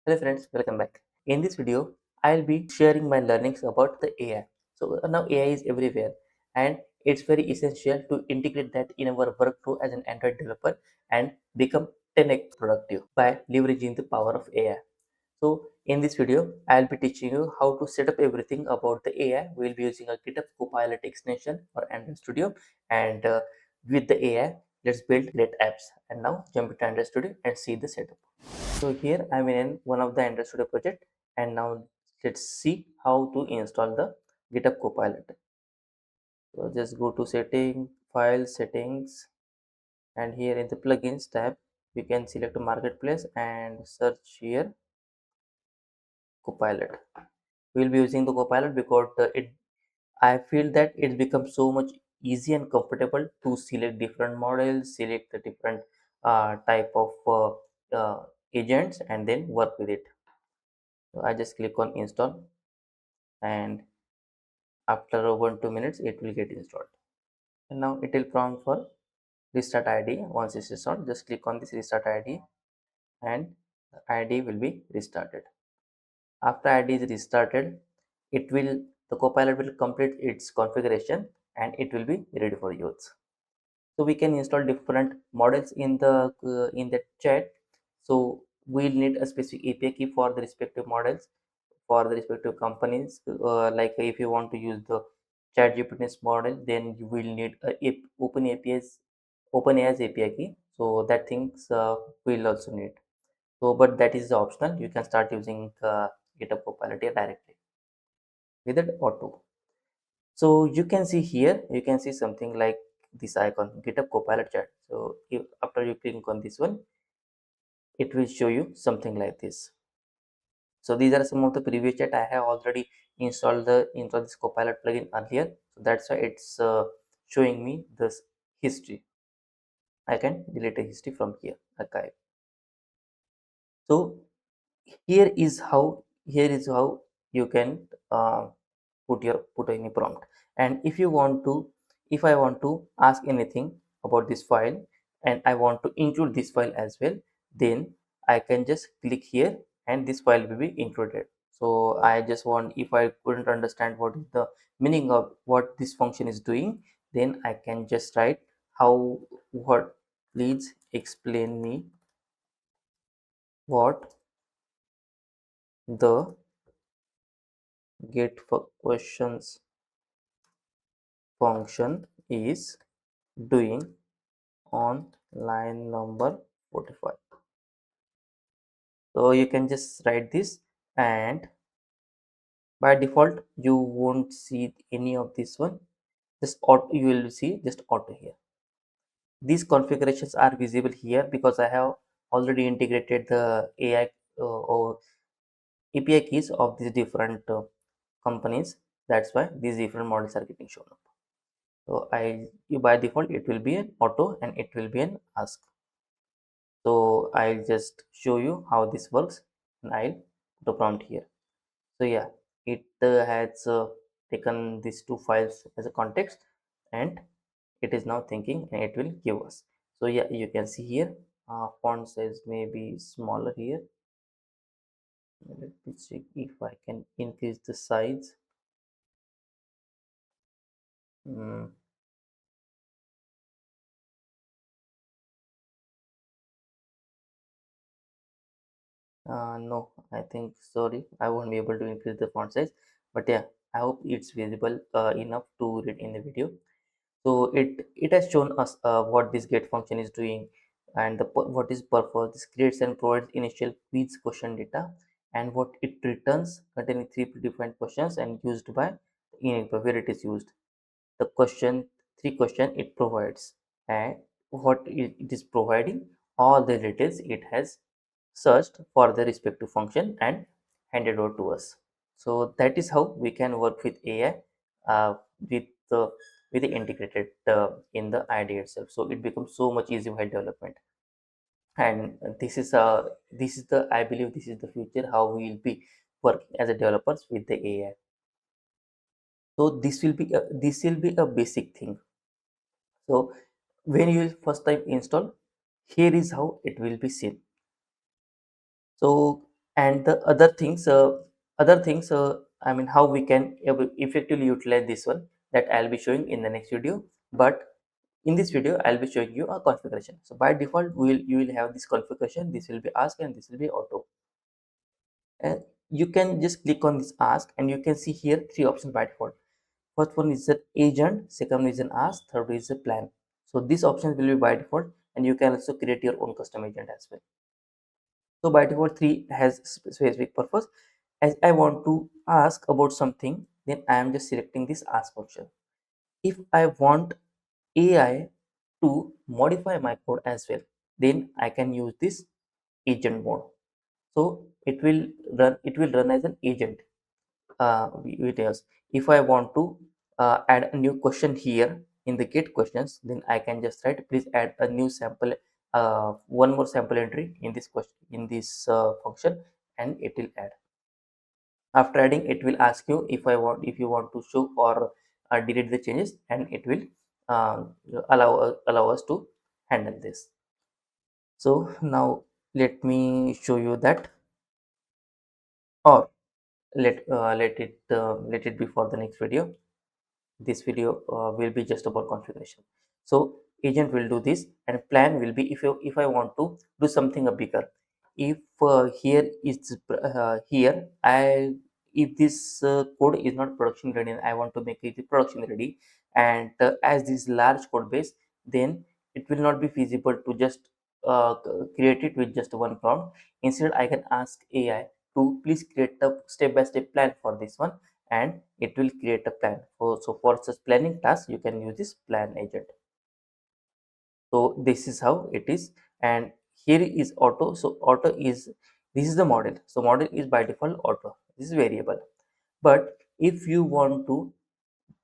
Hello friends, welcome back. In this video, I'll be sharing my learnings about the AI. So now AI is everywhere and it's very essential to integrate that in our workflow as an Android developer and become 10x productive by leveraging the power of AI. So in this video, I'll be teaching you how to set up everything about the AI. We'll be using a GitHub Copilot extension for Android Studio and with the AI, let's build great apps. And now jump into Android Studio and see the setup. So here I'm in one of the Android Studio project and now let's see how to install the GitHub Copilot. So just go to setting, file settings, and here in the plugins tab, you can select marketplace and search here Copilot. We'll be using the Copilot because I feel that it becomes so much easy and comfortable to select different models, select the different type of agents, and then work with it. So I just click on install, and after 1 2 minutes, it will get installed. And now it will prompt for restart ID. Once it's installed, just click on this restart ID, and the ID will be restarted. After ID is restarted, it will the Copilot will complete its configuration and it will be ready for use. So we can install different models in the chat. So we'll need a specific API key for the respective models for the respective companies. Like if you want to use the chat GPT's model, then you will need a OpenAI's API key. So that things we'll also need. So, but that is optional. You can start using GitHub Copilot directly with it auto. So you can see here, you can see something like this icon, GitHub Copilot chat. So if after you click on this one, it will show you something like this. So these are some of the previous chat. I have already installed this Copilot plugin earlier. So that's why it's showing me this history. I can delete a history from here, archive. So here is how you can put any prompt. And if I want to ask anything about this file and I want to include this file as well, then I can just click here and this file will be included. So I just want, if I couldn't understand what is the meaning of what this function is doing, then I can just write what please explain me what the get questions function is doing on line number 45. So you can just write this, and by default you won't see any of this one. Just auto, you will see just auto here. These configurations are visible here because I have already integrated the AI or API keys of these different companies. That's why these different models are getting shown up. So by default it will be an auto and it will be an ask. So I'll just show you how this works, and I'll put a prompt here. So yeah, it has taken these two files as a context, and it is now thinking and it will give us. So yeah, you can see here font size may be smaller here. Let me check if I can increase the size. Mm, no, I think, sorry, I won't be able to increase the font size, but yeah, I hope it's visible enough to read in the video. So it has shown us what this get function is doing, and what is purpose. This creates and provides initial quiz question data, and what it returns containing three predefined questions and used by in where it is used. The three question it provides, and what it is providing, all the details it has searched for the respective function and handed over to us. So that is how we can work with AI with the with the integrated in the idea itself. So it becomes so much easier while development. And this is the, I believe this is the future how we will be working as a developers with the AI. So this will be a basic thing. So when you first time install, here is how it will be seen. So And the other things I mean how we can effectively utilize this one, that I'll be showing in the next video. But in this video I'll be showing you a configuration. So by default you will have this configuration, this will be ask and this will be auto. And you can just click on this ask and you can see here three options by default. First one is an agent, second one is an ask, third is a plan. So these options will be by default, and you can also create your own custom agent as well. So by default 3 has specific purpose. As I want to ask about something, then I am just selecting this ask function. If I want AI to modify my code as well, then I can use this agent mode. So it will run as an agent with us. If I want to add a new question here in the get questions, then I can just write please add a new sample, one more sample entry in this question, in this function, and it will add. After adding, it will ask you if you want to show or delete the changes, and it will uh, allow us to handle this. So now let me show you that, or let it be for the next video. This video will be just about configuration. So agent will do this, and plan will be if I want to do something bigger. If here is here I if this code is not production ready and I want to make it production ready, and as this large code base, then it will not be feasible to just create it with just one prompt. Instead I can ask AI to please create a step by step plan for this one, and it will create a plan. So for such planning task, you can use this plan agent. So this is how it is. And here is auto. So auto is, this is the model. So model is by default auto. This is variable. But if you want to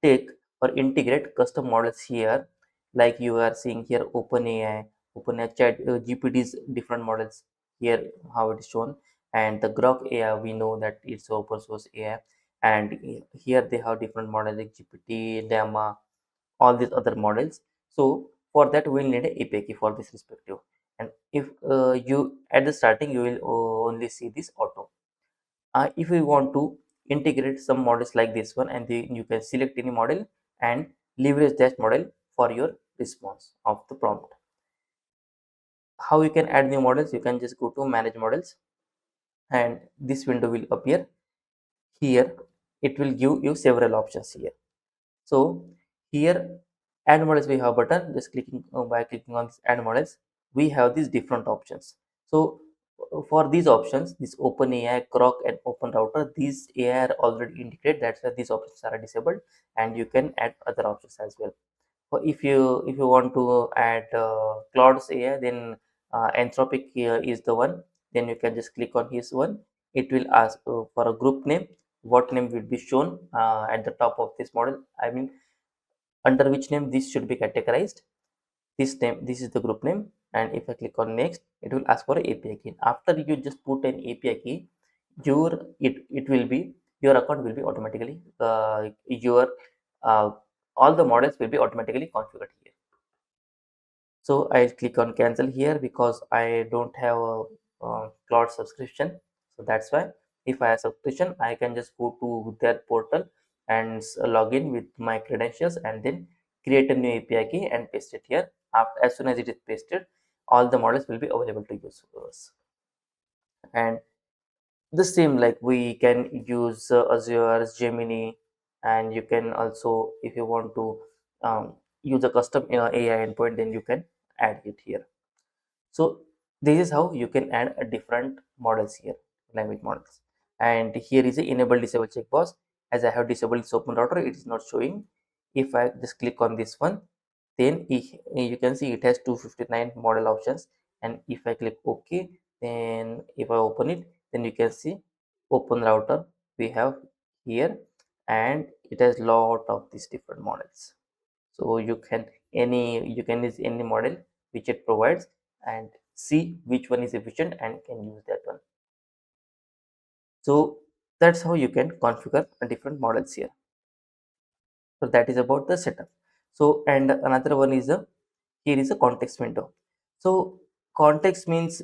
take or integrate custom models here, like you are seeing here, OpenAI Chat GPT's different models here, how it is shown, and the Grok AI, we know that it's open source AI, and here they have different models like GPT, Llama, all these other models. So for that we'll need a API key for this respective. And if you at the starting you will only see this auto. If you want to integrate some models like this one, and then you can select any model and leverage that model for your response of the prompt. How you can add new models? You can just go to manage models, and this window will appear here. It will give you several options here. So here add models, we have button, just clicking by clicking on this add models, we have these different options. So for these options, this OpenAI, Grok and Open Router, these AI are already integrated, that's why these options are disabled, and you can add other options as well. If you want to add Claude's AI, then Anthropic here is the one. Then you can just click on his one. It will ask for a group name. What name will be shown at the top of this model? I mean, under which name this should be categorized. This name, this is the group name. And if I click on next, it will ask for an API key. After you just put an API key, it will be, your account will be automatically your uh, all the models will be automatically configured here. So I'll click on cancel here because I don't have a cloud subscription. So that's why if I have subscription, I can just go to their portal and log in with my credentials and then create a new API key and paste it here. After, as soon as it is pasted, all the models will be available to use for us. And the same, like we can use Azure, Gemini, and you can also, if you want to use a custom AI endpoint, then you can add it here. So this is how you can add a different models here, language models. And here is a enable disable checkbox. As I have disabled this open router, it is not showing. If I just click on this one, then you can see it has 259 model options. And if I click OK, then if I open it, then you can see open router we have here, and it has lot of these different models. So you can use any model which it provides and see which one is efficient and can use that one. So that's how you can configure different models here. So that is about the setup. So and another one is a, here is a context window. So context means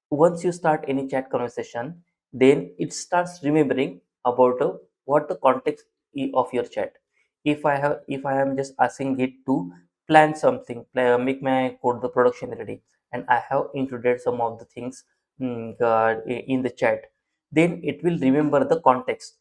once you start any chat conversation, then it starts remembering about what the context of your chat. If I am just asking it to plan something, make my code the production ready, and I have included some of the things in the chat, then it will remember the context,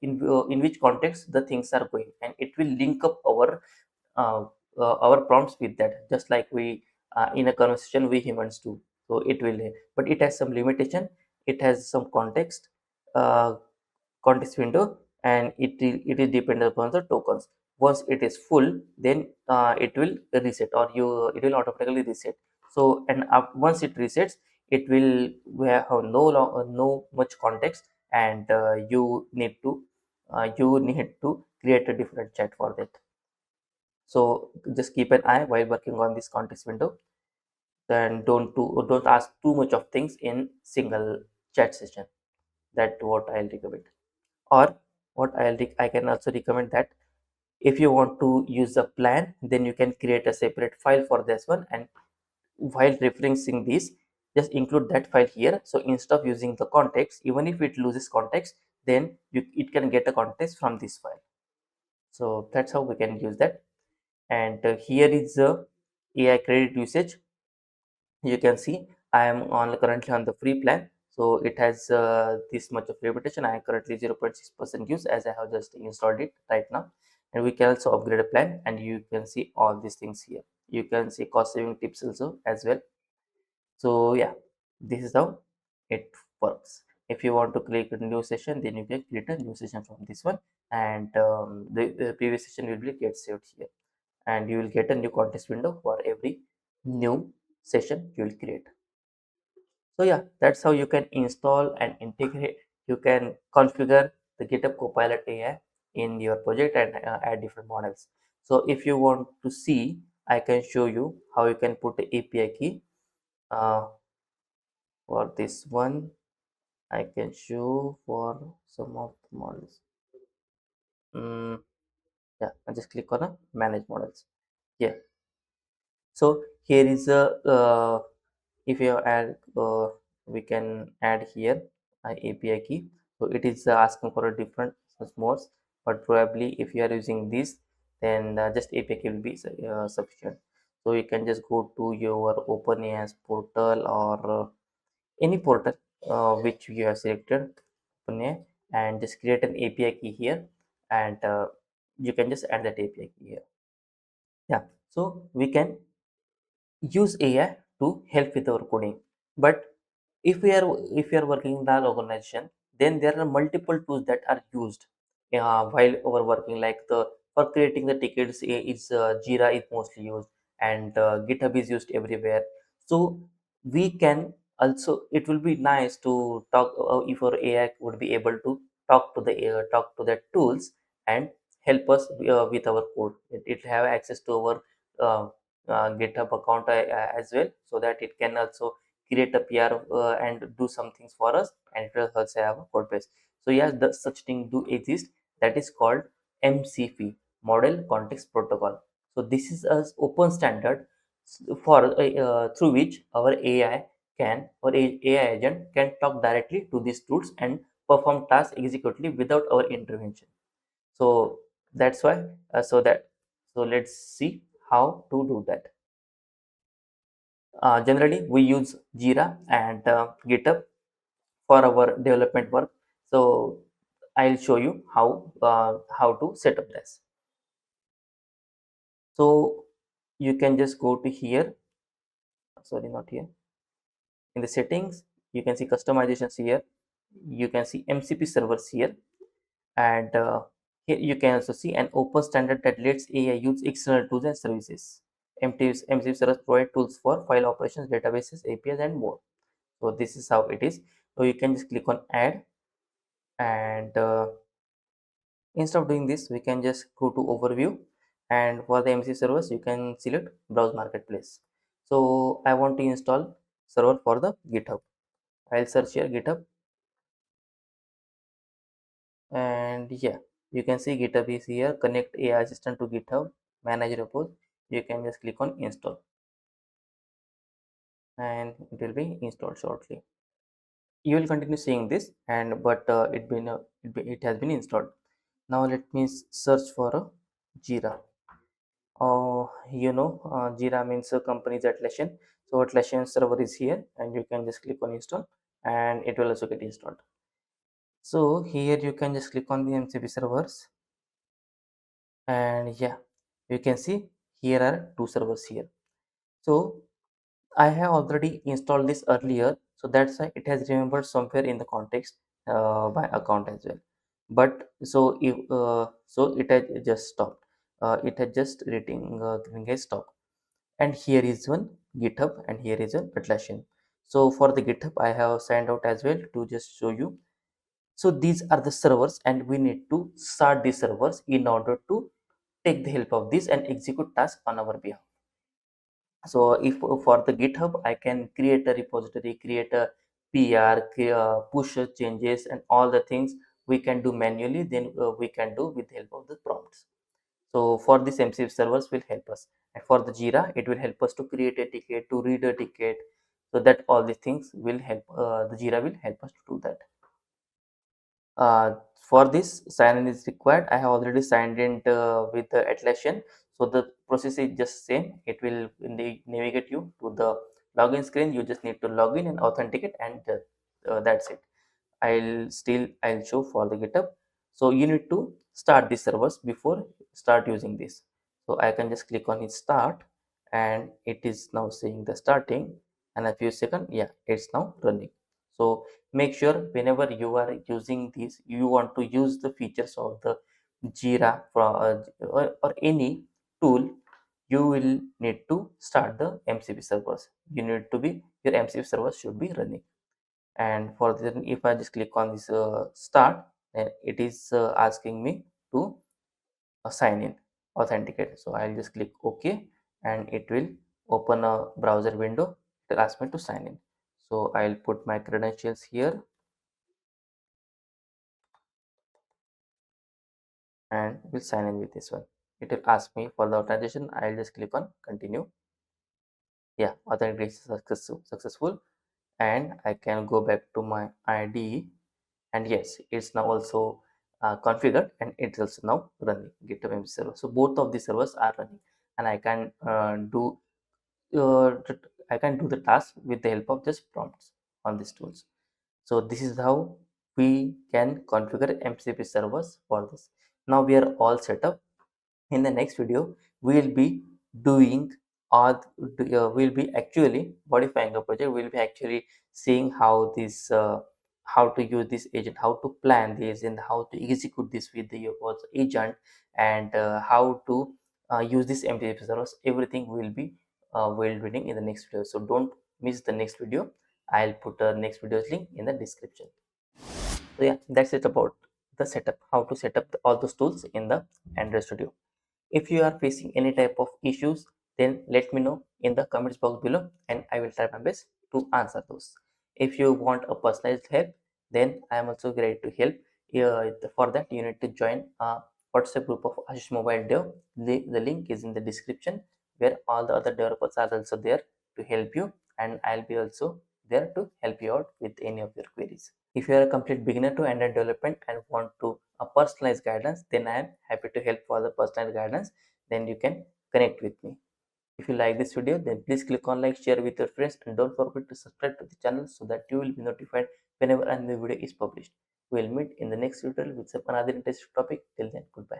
in which context the things are going, and it will link up uh, our prompts with that, just like we in a conversation we humans do. So it will, but it has some limitation. It has some uh, context window, and it is dependent upon the tokens. Once it is full, then it will reset, or you it will automatically reset. So and once it resets, it will have no much context, and you need to create a different chat for that. So just keep an eye while working on this context window. Then don't ask too much of things in single chat session. That what I'll recommend. Or I can also recommend that if you want to use a plan, then you can create a separate file for this one, and while referencing this, just include that file here. So instead of using the context, even if it loses context, then it can get a context from this file. So that's how we can use that. And here is the AI credit usage. You can see I am on currently on the free plan, so it has this much of limitation. I am currently 0.6% use, as I have just installed it right now. And we can also upgrade a plan, and you can see all these things here. You can see cost saving tips also as well. So yeah, this is how it works. If you want to create a new session, then you can create a new session from this one, and the previous session will be get saved here, and you will get a new context window for every new session you will create. So yeah, that's how you can install and integrate. You can configure the GitHub Copilot AI in your project and add different models. So if you want to see, I can show you how you can put the API key uh, for this one. I can show for some of the models. Yeah, I just click on a manage models. Yeah. So here is a if you add we can add here API key. So it is asking for a different modes, but probably if you are using this, then just API key will be sufficient. So you can just go to your OpenAI's portal, or any portal which you have selected OpenAI, and just create an API key here, and you can just add that API key here. Yeah, so we can use AI to help with our coding. But if we are working in that organization, then there are multiple tools that are used while our working. Like the for creating the tickets, it's Jira is mostly used, and GitHub is used everywhere. So we can also, it will be nice to talk if our AI would be able to talk to the tools and help us with our code. It have access to our uh, GitHub account as well, so that it can also create a PR and do some things for us, and it will also have a code base. So yes, the such thing do exist, that is called MCP, Model Context Protocol. So this is a open standard for through which our AI agent can talk directly to these tools and perform tasks executively without our intervention. So that's why so let's see how to do that. Generally, we use Jira and GitHub for our development work. So I'll show you how to set up this. So you can just go to here. Sorry, not here. In the settings, you can see customizations here. You can see MCP servers here, and here you can also see an open standard that lets AI use external tools and services. MCP servers provide tools for file operations, databases, APIs, and more. So this is how it is. So you can just click on add, and instead of doing this, we can just go to overview, and for the MC servers you can select browse marketplace. So I want to install server for the GitHub. I'll search here GitHub, and yeah, you can see GitHub is here. Connect AI assistant to GitHub, manage repos. You can just click on install, and it will be installed shortly. You will continue seeing this, and but it has been installed. Now let me search for a Jira. Jira means a company's Atlassian. So Atlassian server is here, and you can just click on install, and it will also get installed. So here you can just click on the MCP servers, and yeah, you can see here are two servers here. So I have already installed this earlier, so that's why it has remembered somewhere in the context my account as well. But so if so it has just stopped. It has just giving a stop. And here is one GitHub, and here is one Atlassian. So for the GitHub, I have signed out as well to just show you. So these are the servers, and we need to start these servers in order to take the help of this and execute tasks on our behalf. So if for the GitHub, I can create a repository, create a PR, push changes, and all the things we can do manually, then we can do with the help of the prompts. So for this, MCP servers will help us, and for the Jira, it will help us to create a ticket, to read a ticket, so that all these things will help, the Jira will help us to do that. uh, for this, sign in is required. I have already signed in with the Atlassian. So the process is just same. It will navigate you to the login screen. You just need to log in and authenticate, and that's it. I'll show for the GitHub. So you need to start the servers before start using this. So I can just click on it start, and it is now saying the starting, and a few seconds, yeah, it's now running. So make sure whenever you are using this, you want to use the features of the Jira or any tool, you will need to start the MCP servers. You need to be your MCP servers should be running. And for then, if I just click on this start, then it is asking me to sign in, authenticate. So I'll just click OK, and it will open a browser window. It will ask me to sign in. So I'll put my credentials here, and will sign in with this one. It will ask me for the authorization. I'll just click on continue. Yeah, authentication successful, and I can go back to my ID, and yes, it's now also configured, and it's also now running GitHub MCP server. So both of these servers are running, and uh, I can do the task with the help of just prompts on these tools. So this is how we can configure MCP servers for this. Now we are all set up. In the next video, we will be doing or we'll be actually modifying a project. We'll be actually seeing how this how to use this agent, how to plan this, and how to execute this with the agent, and how to use this MTP servers. Everything will be well reading in the next video, so don't miss the next video. I'll put a next video's link in the description. So yeah, that's it about the setup, how to set up all those tools in the Android Studio. If you are facing any type of issues, then let me know in the comments box below, and I will try my best to answer those. If you want a personalized help, then I am also ready to help. For that, you need to join a WhatsApp group of AshishMobileDev. The link is in the description, where all the other developers are also there to help you, and I'll be also there to help you out with any of your queries. If you are a complete beginner to Android development and want to a personalized guidance, then I am happy to help for the personalized guidance. Then you can connect with me. If you like this video, then please click on like, share with your friends, and don't forget to subscribe to the channel so that you will be notified whenever a new video is published. We will meet in the next tutorial with another interesting topic. Till then, goodbye.